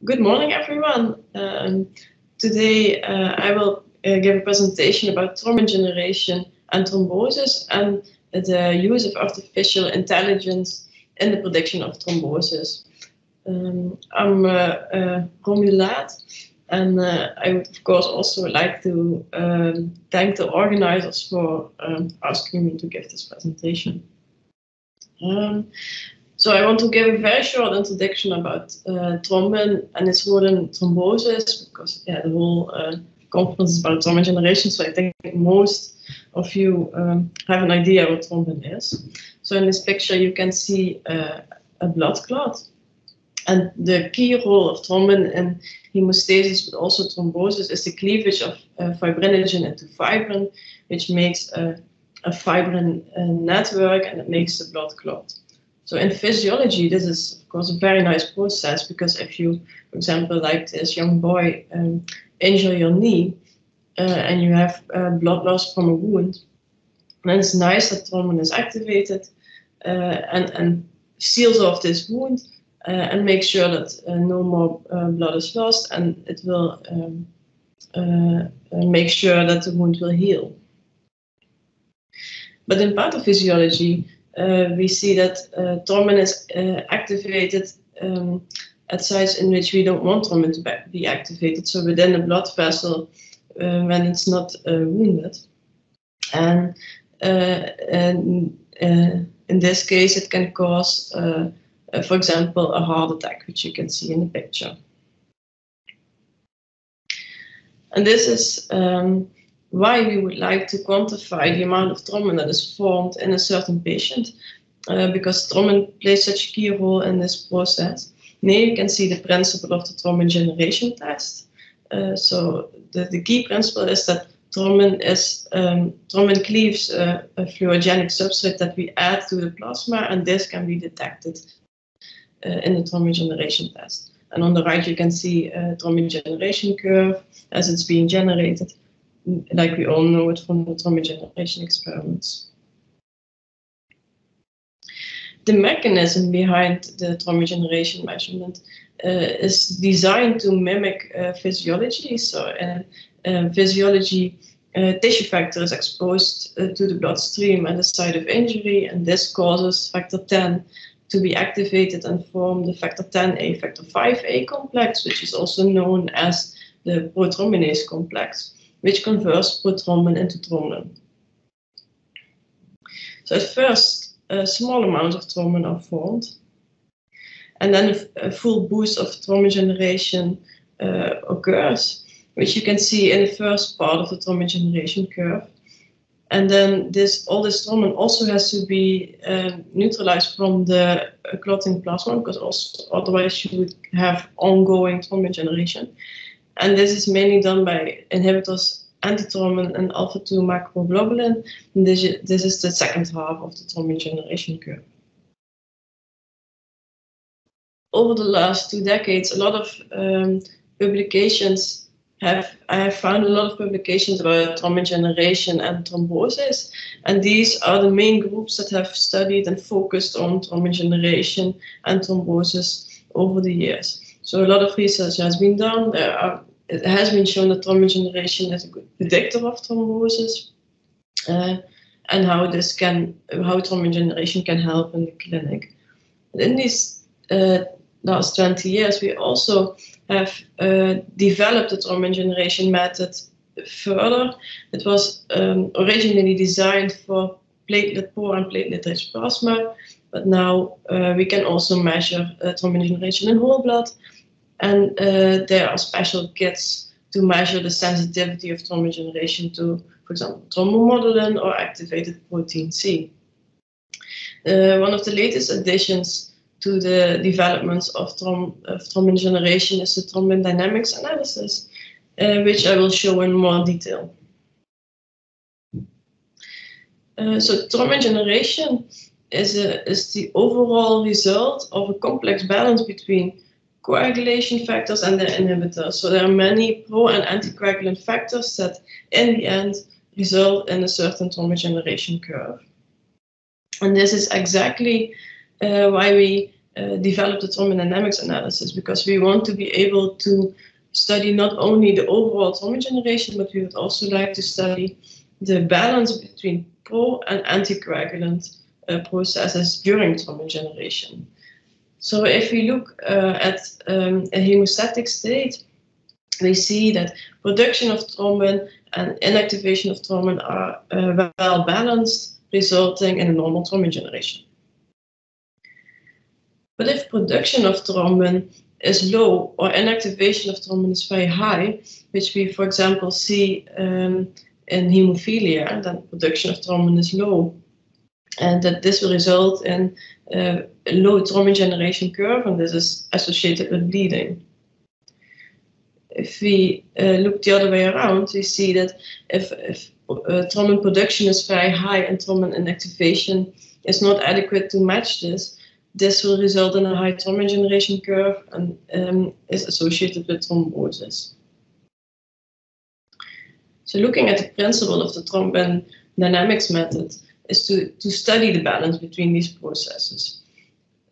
Good morning, everyone. Today I will give a presentation about thrombin generation and thrombosis and the use of artificial intelligence in the prediction of thrombosis. I'm Romy Laat, and I would of course also like to thank the organizers for asking me to give this presentation. So I want to give a very short introduction about thrombin and its role in thrombosis, because the whole conference is about thrombin generation, so I think most of you have an idea what thrombin is. So in this picture you can see a blood clot, and the key role of thrombin in hemostasis but also thrombosis is the cleavage of fibrinogen into fibrin, which makes a fibrin network, and it makes the blood clot. So in physiology, this is of course a very nice process, because if you, for example, like this young boy, injure your knee and you have blood loss from a wound, then it's nice that thrombin is activated and seals off this wound and makes sure that no more blood is lost, and it will make sure that the wound will heal. But in pathophysiology, we see that thrombin is activated at sites in which we don't want thrombin to be activated, so within a blood vessel when it's not wounded. And in this case, it can cause, for example, a heart attack, which you can see in the picture. And this is why we would like to quantify the amount of thrombin that is formed in a certain patient, because thrombin plays such a key role in this process. Now you can see the principle of the thrombin generation test. So the key principle is that thrombin cleaves a fluorogenic substrate that we add to the plasma, and this can be detected in the thrombin generation test. And on the right you can see a thrombin generation curve as it's being generated, like we all know it from the thrombin generation experiments. The mechanism behind the thrombin generation measurement is designed to mimic physiology. So in physiology, tissue factor is exposed to the bloodstream at the site of injury, and this causes factor 10 to be activated and form the factor 10A, factor 5A complex, which is also known as the prothrombinase complex, which converts prothrombin into thrombin. So at first, a small amount of thrombin are formed, and then a full boost of thrombin generation occurs, which you can see in the first part of the thrombin generation curve. And then all this thrombin also has to be neutralized from the clotting plasma, because otherwise you would have ongoing thrombin generation. And this is mainly done by inhibitors antithrombin and alpha-2 macroglobulin. And this is the second half of the thrombin generation curve. Over the last 2 decades, a lot of publications I have found a lot of publications about thrombin generation and thrombosis, and these are the main groups that have studied and focused on thrombin generation and thrombosis over the years. So a lot of research has been done. It has been shown that thrombin generation is a good predictor of thrombosis, and how thrombin generation can help in the clinic. But in these last 20 years, we also have developed the thrombin generation method further. It was originally designed for platelet-poor and platelet-rich plasma, but now we can also measure thrombin generation in whole blood, and there are special kits to measure the sensitivity of thrombin generation to, for example, thrombomodulin or activated protein C. One of the latest additions to the developments of thrombin generation is the thrombin dynamics analysis, which I will show in more detail. So thrombin generation is the overall result of a complex balance between coagulation factors and their inhibitors. So there are many pro- and anticoagulant factors that in the end result in a certain thrombin generation curve. And this is exactly why we develop the thromboddynamics analysis, because we want to be able to study not only the overall thrombin generation, but we would also like to study the balance between pro and anticoagulant processes during thrombin generation. So if we look at a hemostatic state, we see that production of thrombin and inactivation of thrombin are well balanced, resulting in a normal thrombin generation. But if production of thrombin is low or inactivation of thrombin is very high, which we, for example, see in hemophilia, then production of thrombin is low, and that this will result in a low thrombin generation curve, and this is associated with bleeding. If we look the other way around, we see that if thrombin production is very high and thrombin inactivation is not adequate to match this, this will result in a high thrombin generation curve and is associated with thrombosis. So looking at the principle of the thrombin dynamics method is to study the balance between these processes.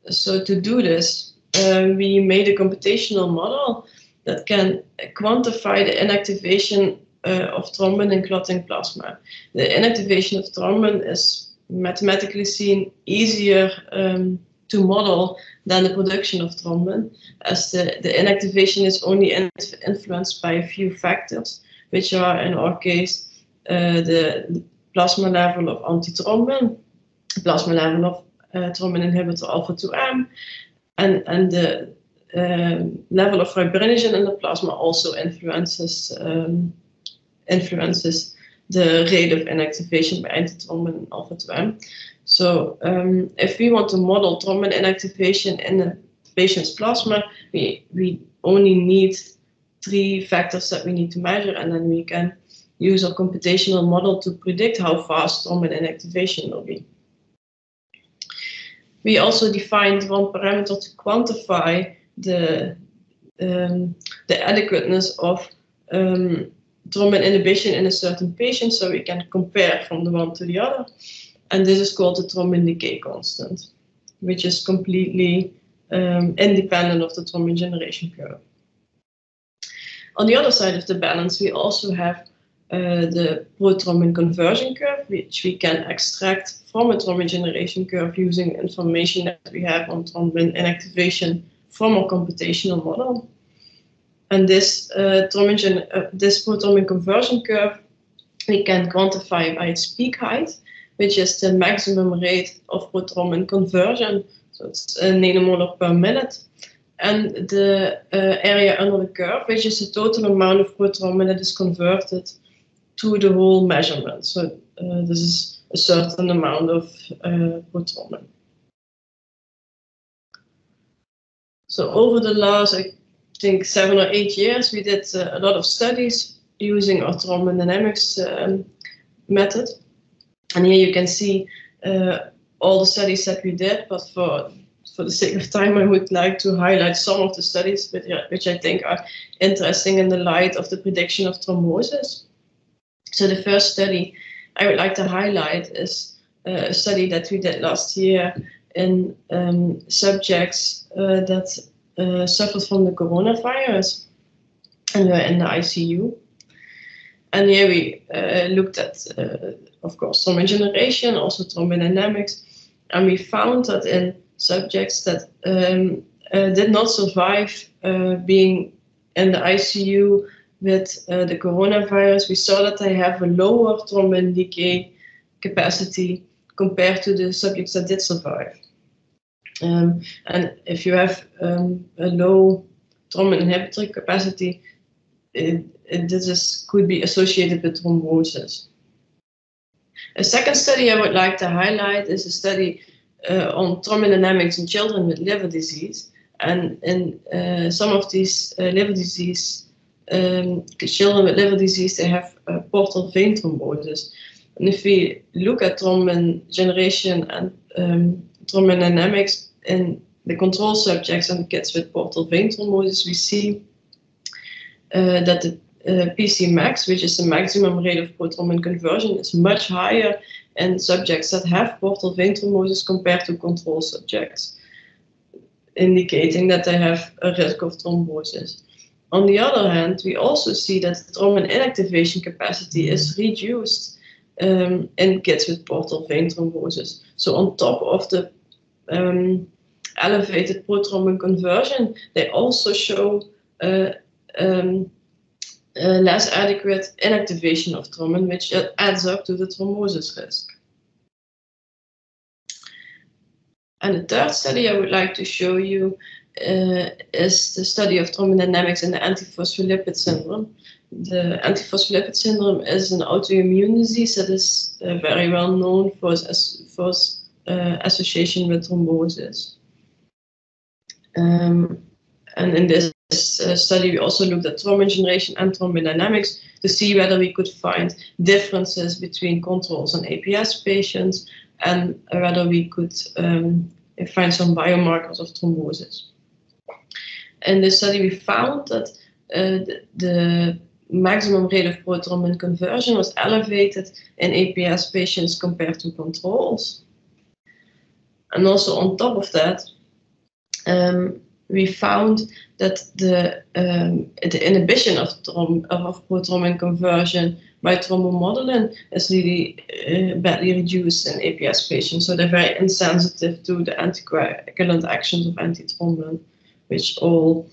So to do this, we made a computational model that can quantify the inactivation of thrombin in clotting plasma. The inactivation of thrombin is mathematically seen easier to model than the production of thrombin, as the inactivation is only influenced by a few factors, which are, in our case, the plasma level of antithrombin, plasma level of thrombin inhibitor alpha-2M, and the level of fibrinogen in the plasma also influences the rate of inactivation by antithrombin alpha-2M. So if we want to model thrombin inactivation in the patient's plasma, we only need 3 factors that we need to measure, and then we can use our computational model to predict how fast thrombin inactivation will be. We also defined one parameter to quantify the adequateness of thrombin inhibition in a certain patient, so we can compare from the one to the other. And this is called the thrombin decay constant, which is completely independent of the thrombin generation curve. On the other side of the balance, we also have the prothrombin conversion curve, which we can extract from a thrombin generation curve using information that we have on thrombin inactivation from our computational model. And this prothrombin conversion curve we can quantify by its peak height, which is the maximum rate of prothrombin conversion, so it's a nanomolar per minute, and the area under the curve, which is the total amount of prothrombin that is converted to the whole measurement. So this is a certain amount of prothrombin. So over the last, I think, 7 or 8 years, we did a lot of studies using our thrombin dynamics method. And here you can see all the studies that we did, but for the sake of time, I would like to highlight some of the studies which I think are interesting in the light of the prediction of thrombosis. So the first study I would like to highlight is a study that we did last year in subjects that suffered from the coronavirus and were in the ICU. And here we looked at, of course, thrombin generation, also thrombin dynamics, and we found that in subjects that did not survive being in the ICU with the coronavirus, we saw that they have a lower thrombin decay capacity compared to the subjects that did survive. And if you have a low thrombin inhibitory capacity, this could be associated with thrombosis. A second study I would like to highlight is a study on thrombin dynamics in children with liver disease. And in some of these liver disease, children with liver disease, they have portal vein thrombosis. And if we look at thrombin generation and thrombin dynamics in the control subjects and the kids with portal vein thrombosis, we see that the PC max, which is the maximum rate of prothrombin conversion, is much higher in subjects that have portal vein thrombosis compared to control subjects. indicating that they have a risk of thrombosis. On the other hand, we also see that thrombin inactivation capacity is reduced in kids with portal vein thrombosis. So on top of the elevated prothrombin conversion, they also show less adequate inactivation of thrombin, which adds up to the thrombosis risk. And the third study I would like to show you is the study of thrombin dynamics in the antiphospholipid syndrome. The antiphospholipid syndrome is an autoimmune disease that is very well known for its association with thrombosis. And in this study, we also looked at thrombin generation and thrombin dynamics to see whether we could find differences between controls and APS patients, and whether we could find some biomarkers of thrombosis. In this study, we found that the maximum rate of prothrombin conversion was elevated in APS patients compared to controls. And also on top of that, we found that the inhibition of prothrombin conversion by thrombomodulin is really badly reduced in APS patients. So they're very insensitive to the anticoagulant actions of antithrombin, which all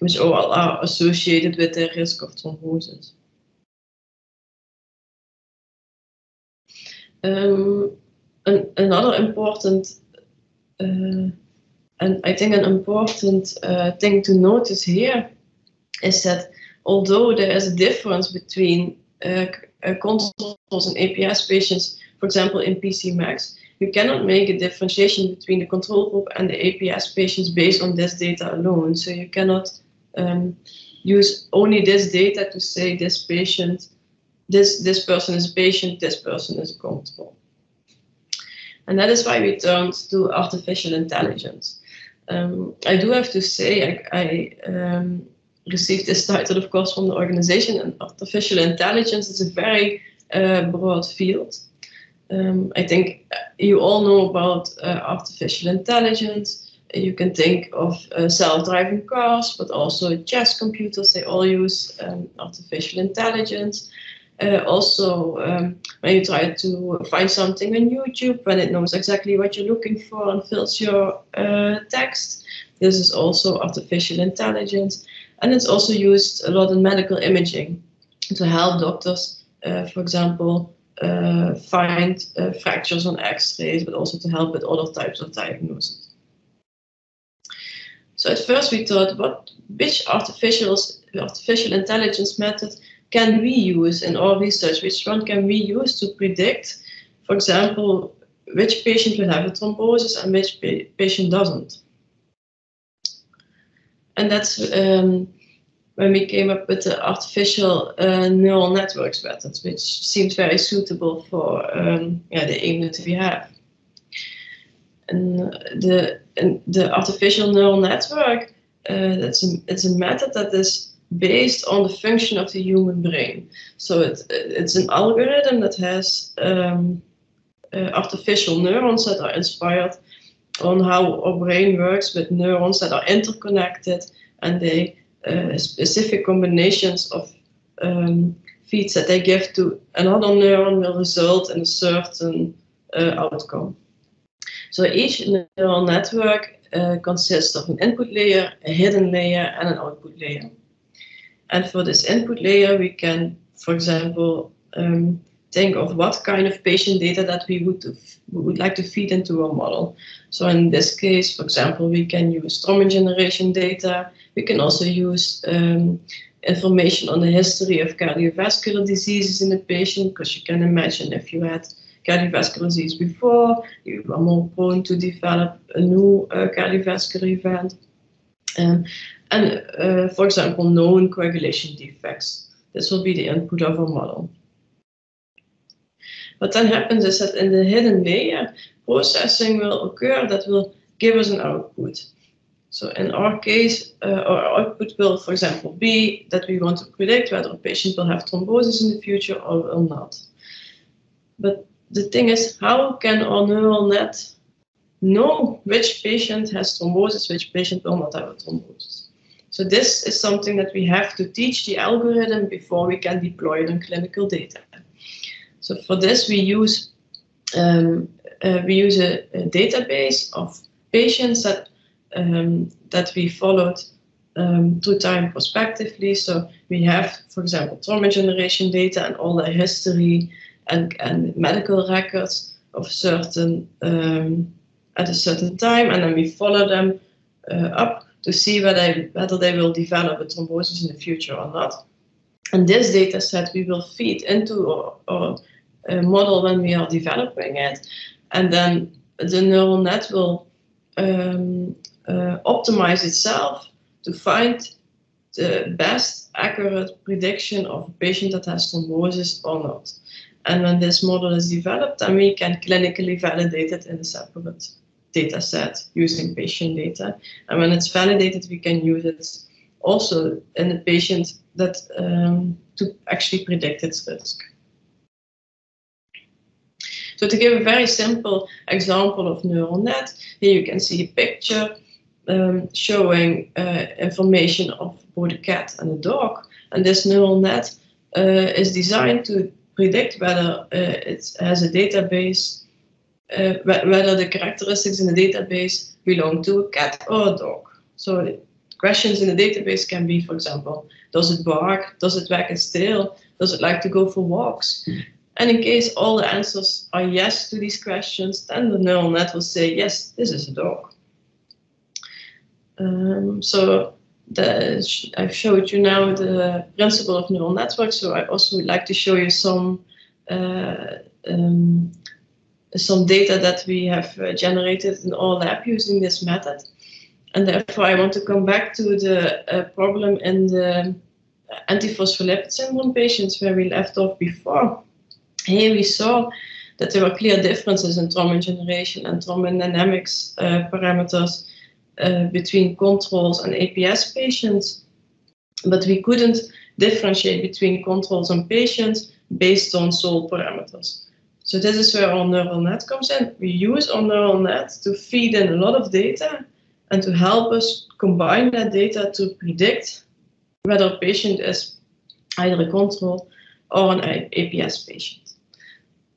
are associated with the risk of thrombosis. Another important and I think an important thing to notice here is that although there is a difference between controls and APS patients, for example in PCMax, you cannot make a differentiation between the control group and the APS patients based on this data alone. So you cannot use only this data to say this patient, this person is a patient, this person is a control. And that is why we turned to artificial intelligence. I do have to say, I received this title, of course, from the organization, and artificial intelligence is a very broad field. I think you all know about artificial intelligence. You can think of self-driving cars, but also chess computers, they all use artificial intelligence. Also, when you try to find something on YouTube, when it knows exactly what you're looking for and fills your text, this is also artificial intelligence. And it's also used a lot in medical imaging to help doctors, for example, find fractures on X-rays, but also to help with other types of diagnoses. So at first we thought, which artificial intelligence method can we use in our research? Which one can we use to predict, for example, which patient will have a thrombosis and which patient doesn't? And that's when we came up with the artificial neural networks methods, which seemed very suitable for the aim that we have. And the artificial neural network, it's a method that is based on the function of the human brain. So it's an algorithm that has artificial neurons that are inspired on how our brain works with neurons that are interconnected, and they specific combinations of feeds that they give to another neuron will result in a certain outcome. So each neural network consists of an input layer, a hidden layer, and an output layer. And for this input layer, we can, for example, think of what kind of patient data that we would like to feed into our model. So in this case, for example, we can use thrombin generation data. We can also use information on the history of cardiovascular diseases in the patient, because you can imagine if you had cardiovascular disease before, you are more prone to develop a new cardiovascular event. And for example, known coagulation defects. This will be the input of our model. What then happens is that in the hidden layer, processing will occur that will give us an output. So in our case, our output will, for example, be that we want to predict whether a patient will have thrombosis in the future or will not. But the thing is, how can our neural net know which patient has thrombosis, which patient will not have a thrombosis. So this is something that we have to teach the algorithm before we can deploy it in clinical data. So for this we use a database of patients that we followed through time prospectively. So we have, for example, thrombin generation data and all the history and medical records of certain at a certain time, and then we follow them up to see whether they will develop a thrombosis in the future or not. And this data set we will feed into our model when we are developing it, and then the neural net will optimize itself to find the best accurate prediction of a patient that has thrombosis or not. And when this model is developed, then we can clinically validate it in a separate data set using patient data. And when it's validated, we can use it also in a patient that to actually predict its risk. So to give a very simple example of neural net, here you can see a picture showing information of both a cat and a dog. And this neural net is designed to predict whether it has a database, whether the characteristics in the database belong to a cat or a dog. So questions in the database can be, for example, does it bark? Does it wag its tail? Does it like to go for walks? And in case all the answers are yes to these questions, then the neural net will say, yes, this is a dog. So I've showed you now the principle of neural networks. So I also would like to show you some data that we have generated in our lab using this method. And therefore, I want to come back to the problem in the antiphospholipid syndrome patients where we left off before. Here we saw that there were clear differences in thrombin generation and thrombin dynamics parameters between controls and APS patients, but we couldn't differentiate between controls and patients based on SOL parameters. So this is where our neural net comes in. We use our neural net to feed in a lot of data and to help us combine that data to predict whether a patient is either a control or an APS patient.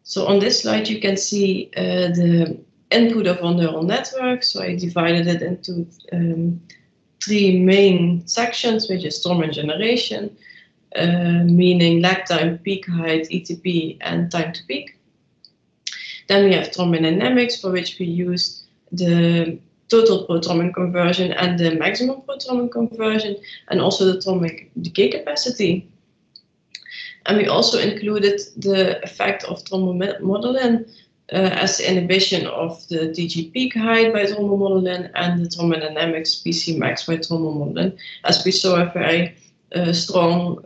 So on this slide you can see the input of our neural network. So I divided it into three main sections, which is thrombin generation, meaning lag time, peak height, ETP, and time to peak. Then we have thrombin dynamics, for which we use the total prothrombin conversion and the maximum prothrombin conversion, and also the thrombin decay capacity. And we also included the effect of thrombomodulin as the inhibition of the TG peak height by thrombomodulin and the thrombin dynamics PC max by thrombomodulin, as we saw a very strong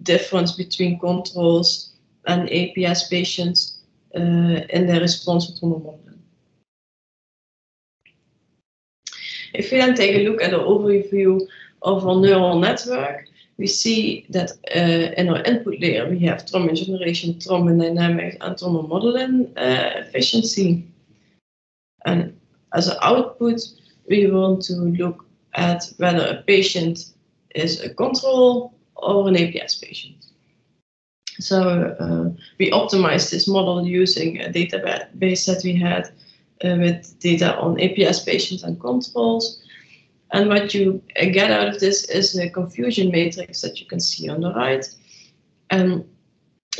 difference between controls and APS patients in their response to thrombomodulin. If we then take a look at the overview of our neural network, we see that in our input layer we have thrombin generation, thrombin dynamics, and thrombomodulin efficiency. And as an output, we want to look at whether a patient is a control or an APS patient. So we optimized this model using a database that we had with data on APS patients and controls. And what you get out of this is a confusion matrix that you can see on the right. And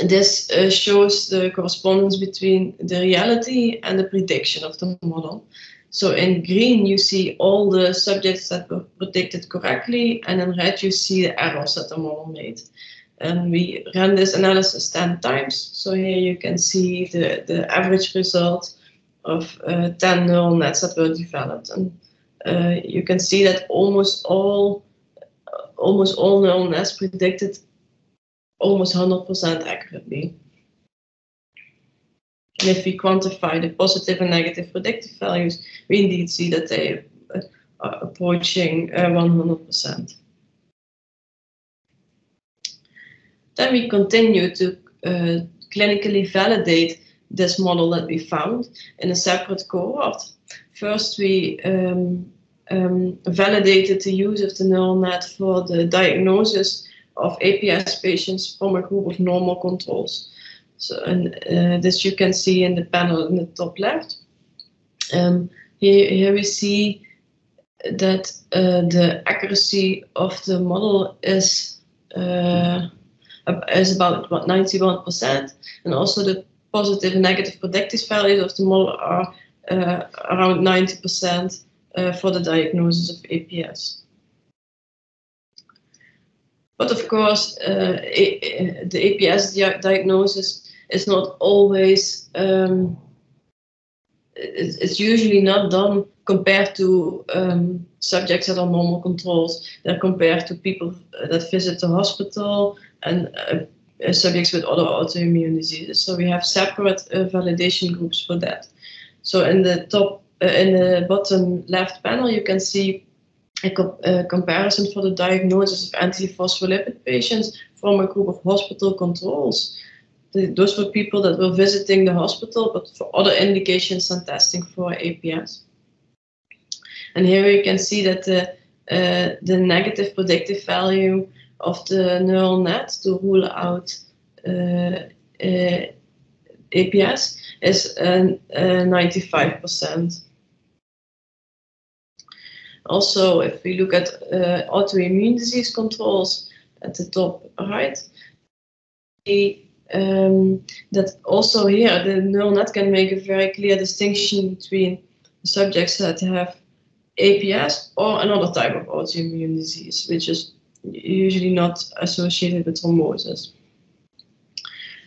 this shows the correspondence between the reality and the prediction of the model. So in green, you see all the subjects that were predicted correctly, and in red, you see the errors that the model made. And we ran this analysis 10 times. So here you can see the average result of 10 neural nets that were developed. And you can see that almost all neural nets predicted almost 100% accurately. And if we quantify the positive and negative predictive values, we indeed see that they are approaching 100%. Then we continue to clinically validate this model that we found in a separate cohort. first we validated the use of the neural net for the diagnosis of APS patients from a group of normal controls. So, and this you can see in the panel in the top left. Here we see that the accuracy of the model is about 91%, and also the positive and negative predictive values of the model are around 90% for the diagnosis of APS. But of course, the APS diagnosis is not always, it's usually not done compared to subjects that are normal controls. They're compared to people that visit the hospital and subjects with other autoimmune diseases. So we have separate validation groups for that. So in the bottom left panel, you can see a comparison for the diagnosis of antiphospholipid patients from a group of hospital controls. Those were people that were visiting the hospital, but for other indications and testing for APS. And here you can see that the negative predictive value of the neural net to rule out APS is 95%. Also, if we look at autoimmune disease controls at the top right, that also here the neural net can make a very clear distinction between subjects that have APS or another type of autoimmune disease, which is usually not associated with thrombosis.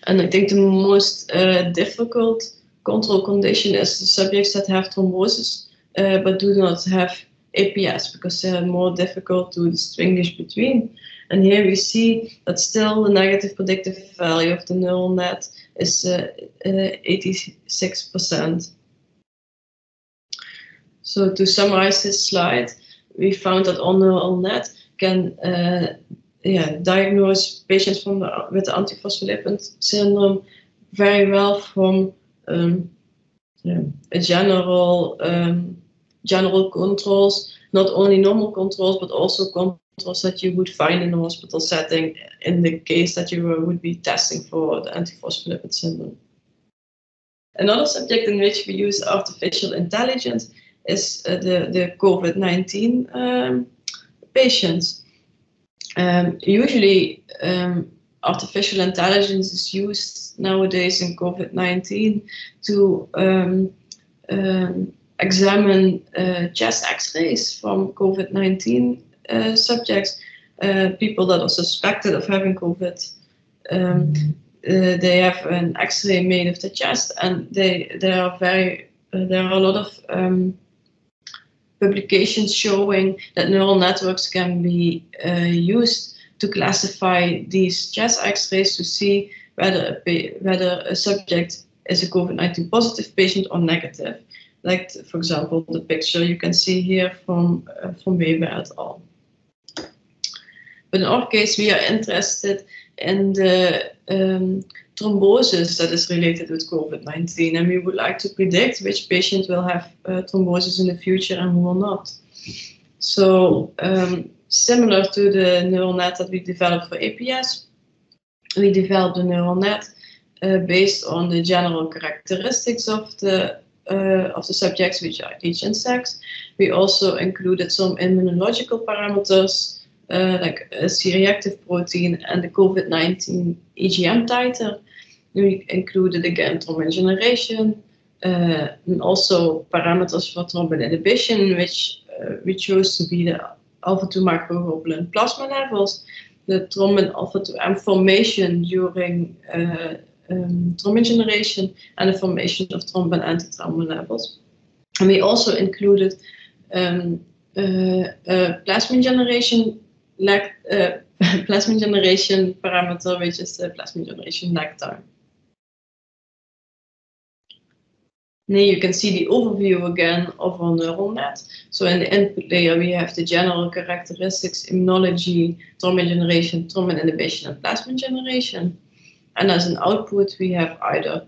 And I think the most difficult control condition is the subjects that have thrombosis but do not have APS, because they're more difficult to distinguish between. And here we see that still the negative predictive value of the neural net is 86%. So to summarize this slide, we found that our neural net can diagnose patients with the antiphospholipid syndrome very well from a general controls, not only normal controls, but also controls that you would find in a hospital setting in the case that you would be testing for the antiphospholipid syndrome. Another subject in which we use artificial intelligence is the COVID-19 patients. Usually, artificial intelligence is used nowadays in COVID-19 to examine chest X-rays from COVID-19 subjects, people that are suspected of having COVID. They have an X-ray made of the chest, and there are a lot of publications showing that neural networks can be used to classify these chest X-rays to see whether a subject is a COVID-19 positive patient or negative. Like, for example, the picture you can see here from Weber et al. But in our case, we are interested in the thrombosis that is related with COVID-19, and we would like to predict which patient will have thrombosis in the future and who will not. So, similar to the neural net that we developed for APS, we developed a neural net based on the general characteristics of the subjects, which are age and sex. We also included some immunological parameters like a C-reactive protein and the COVID-19 EGM titer. We included again thrombin generation and also parameters for thrombin inhibition, which we chose to be the alpha-2 microglobulin plasma levels, the thrombin alpha-2 formation during thrombin generation, and the formation of thrombin antithrombin levels. And we also included plasmin generation parameter, which is the plasmin generation lag time. Now you can see the overview again of our neural net. So in the input layer, we have the general characteristics, immunology, thrombin generation, thrombin inhibition, and plasmin generation. And as an output, we have either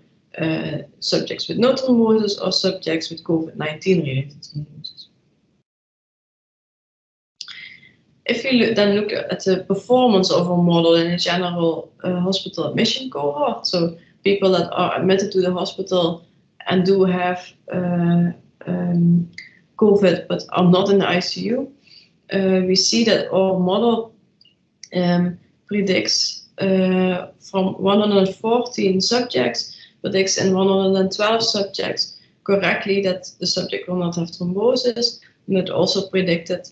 subjects with no thrombosis or subjects with COVID-19 related thrombosis. If you then look at the performance of a model in a general hospital admission cohort, so people that are admitted to the hospital and do have COVID but are not in the ICU, we see that our model predicts from 114 subjects, predicts in 112 subjects correctly that the subject will not have thrombosis, and it also predicted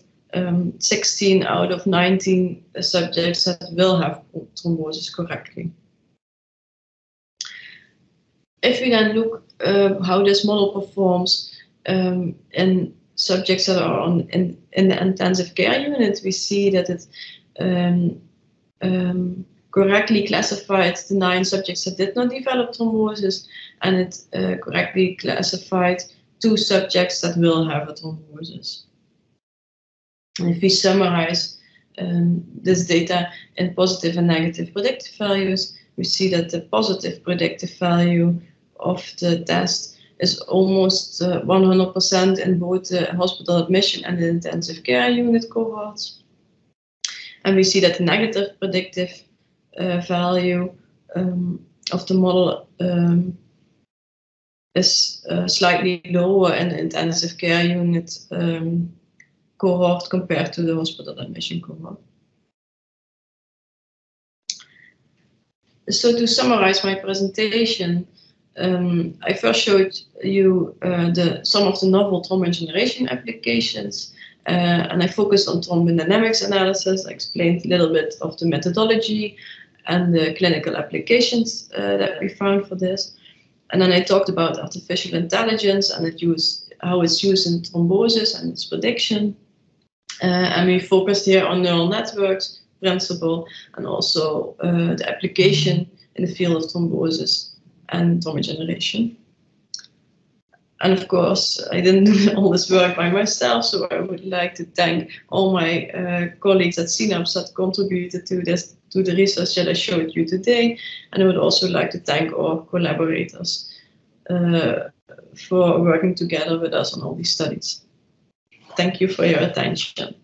16 out of 19 subjects that will have thrombosis correctly. If we then look how this model performs in subjects that are in the intensive care unit, we see that it correctly classified the 9 subjects that did not develop thrombosis, and it correctly classified 2 subjects that will have a thrombosis. And if we summarize this data in positive and negative predictive values, we see that the positive predictive value of the test is almost 100% in both the hospital admission and the intensive care unit cohorts. And we see that the negative predictive value of the model is slightly lower in the intensive care unit cohort compared to the hospital admission cohort. So to summarize my presentation, I first showed you some of the novel thrombin generation applications, and I focused on thrombodynamics analysis. I explained a little bit of the methodology and the clinical applications that we found for this. And then I talked about artificial intelligence and how it's used in thrombosis and its prediction. And we focused here on neural networks principle and also the application in the field of thrombosis and thrombin generation. And of course, I didn't do all this work by myself, so I would like to thank all my colleagues at Synapse that contributed to the research that I showed you today. And I would also like to thank our collaborators for working together with us on all these studies. Thank you for your attention.